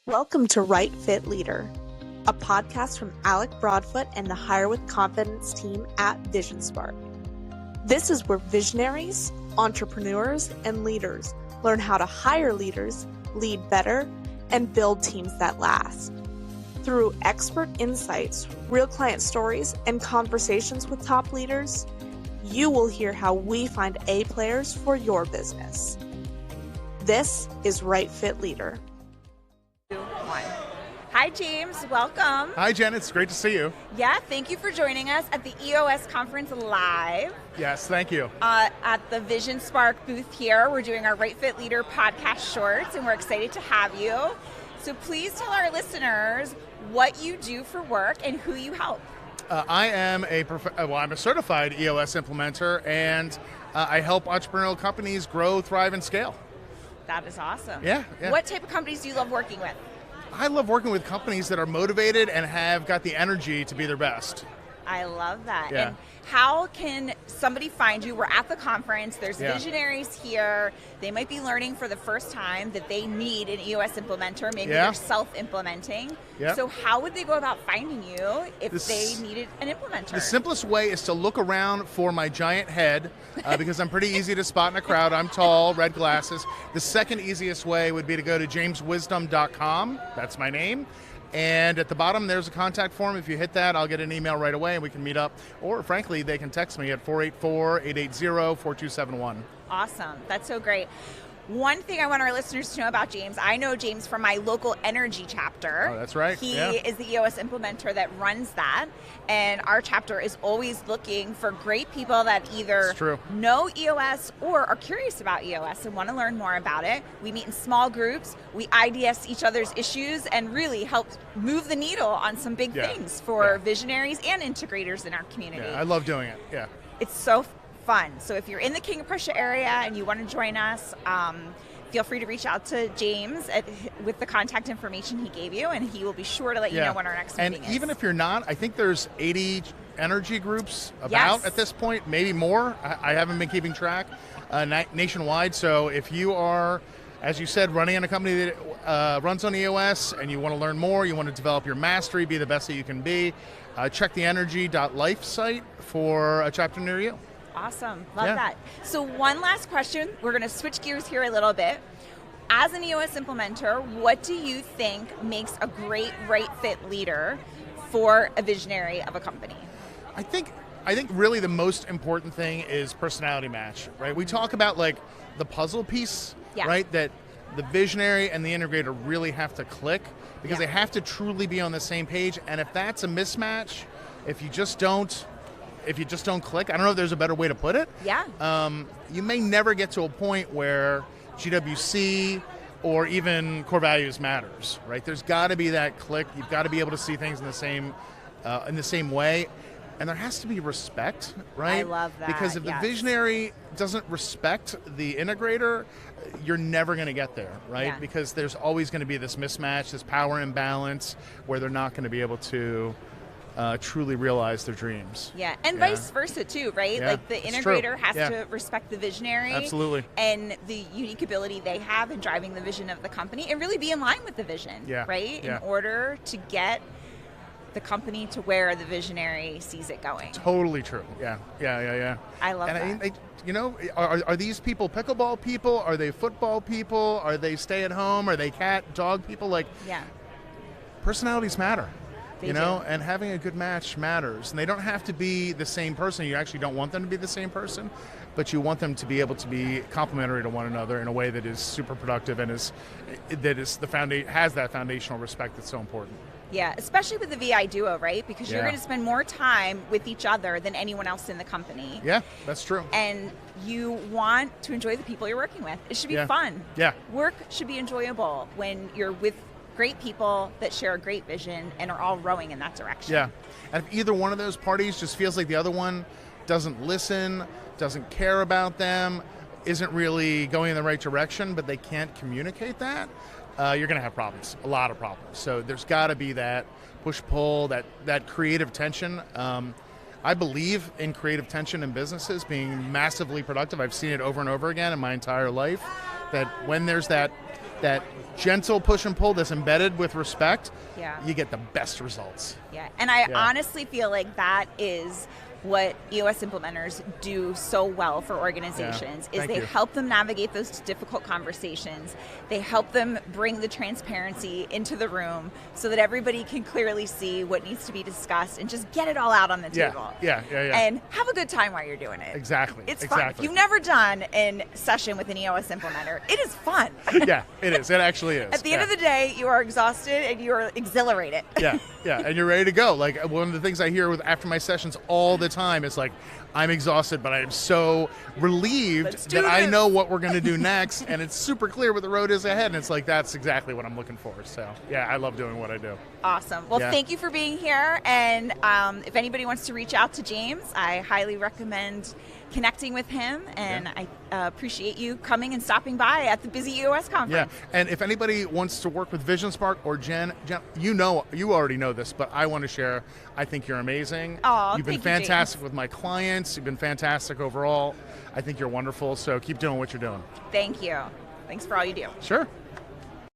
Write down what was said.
Welcome to Right Fit Leader, a podcast from Alec Broadfoot and the Hire with Confidence team at VisionSpark. This is where visionaries, entrepreneurs, and leaders learn how to hire leaders, lead better, and build teams that last. Through expert insights, real client stories, and conversations with top leaders, you will hear how we find A players for your business. This is Right Fit Leader. Hi, James. Welcome. Hi, Jen. It's great to see you. Yeah, thank you for joining us at the EOS Conference live. Yes, thank you. At the VisionSpark booth here. We're doing our Right Fit Leader podcast shorts, and we're excited to have you. So please tell our listeners what you do for work and who you help. I am I'm a certified EOS implementer, and I help entrepreneurial companies grow, thrive, and scale. That is awesome. Yeah. What type of companies do you love working with? I love working with companies that are motivated and have got the energy to be their best. I love that. Yeah. And how can somebody find you? We're at the conference. There's visionaries here. They might be learning for the first time that they need an EOS implementer. Maybe they're self-implementing. Yeah. So how would they go about finding you if they needed an implementer? The simplest way is to look around for my giant head because I'm pretty easy to spot in a crowd. I'm tall, red glasses. The second easiest way would be to go to jameswisdom.com. That's my name. And at the bottom, there's a contact form. If you hit that, I'll get an email right away and we can meet up. Or frankly, they can text me at 484-880-4271. Awesome. That's so great. One thing I want our listeners to know about James, I know James from my local energy chapter. Oh, that's right. He is the EOS implementer that runs that. And our chapter is always looking for great people that either know EOS or are curious about EOS and want to learn more about it. We meet in small groups. We IDS each other's issues and really help move the needle on some big things for visionaries and integrators in our community. Yeah, I love doing it. Yeah. It's so fun. So if you're in the King of Prussia area and you want to join us, feel free to reach out to James with the contact information he gave you, and he will be sure to let you know when our next meeting is. And even if you're not, I think there's 80 energy groups at this point, maybe more. I haven't been keeping track nationwide. So if you are, as you said, running in a company that runs on EOS and you want to learn more, you want to develop your mastery, be the best that you can be, check the energy.life site for a chapter near you. Awesome. Love that. So one last question. We're going to switch gears here a little bit. As an EOS implementer, what do you think makes a great right fit leader for a visionary of a company? I think really the most important thing is personality match, right? We talk about like the puzzle piece, right? That the visionary and the integrator really have to click because they have to truly be on the same page. And if that's a mismatch, if you just don't click, I don't know if there's a better way to put it. You may never get to a point where GWC or even core values matters, right? There's got to be that click. You've got to be able to see things in the same way, and there has to be respect, right? I love that. Because if the visionary doesn't respect the integrator, you're never going to get there, right? Because there's always going to be this mismatch, this power imbalance, where they're not going to be able to truly realize their dreams. And vice versa too, right? Like the integrator has to respect the visionary. Absolutely. And the unique ability they have in driving the vision of the company and really be in line with the vision, right? In order to get the company to where the visionary sees it going. Totally true. Yeah. I love that. Are these people pickleball people? Are they football people? Are they stay at home? Are they cat, dog people? Like, personalities matter. And having a good match matters. And they don't have to be the same person. You actually don't want them to be the same person, but you want them to be able to be complementary to one another in a way that is super productive and has that foundational respect that's so important. Yeah, especially with the VI duo, right? Because you're going to spend more time with each other than anyone else in the company. Yeah, that's true. And you want to enjoy the people you're working with. It should be fun. Yeah. Work should be enjoyable when you're with great people that share a great vision and are all rowing in that direction. Yeah, and if either one of those parties just feels like the other one doesn't listen, doesn't care about them, isn't really going in the right direction, but they can't communicate that, you're going to have problems, a lot of problems. So there's got to be that push-pull, that creative tension. I believe in creative tension in businesses being massively productive. I've seen it over and over again in my entire life, that when there's that that gentle push and pull that's embedded with respect, you get the best results. Yeah, and I honestly feel like that is what EOS implementers do so well for organizations is they help them navigate those difficult conversations. They help them bring the transparency into the room so that everybody can clearly see what needs to be discussed and just get it all out on the table. And have a good time while you're doing it. Exactly. It's fun. If you've never done a session with an EOS implementer, it is fun. Yeah, it is. It actually is. At the end of the day, you are exhausted and you are exhilarated. And you're ready to go. Like one of the things I hear after my sessions all the time is like, I'm exhausted, but I am so relieved that I know what we're going to do next, and it's super clear what the road is ahead, and it's like, that's exactly what I'm looking for. So, I love doing what I do. Awesome. Well, thank you for being here, and if anybody wants to reach out to James, I highly recommend connecting with him, and I appreciate you coming and stopping by at the busy EOS conference. And if anybody wants to work with VisionSpark or Jen, you already know this, but I want to share, I think you're amazing. You've been fantastic with my clients. You've been fantastic overall. I think you're wonderful, so keep doing what you're doing. Thank you. Thanks for all you do. Sure.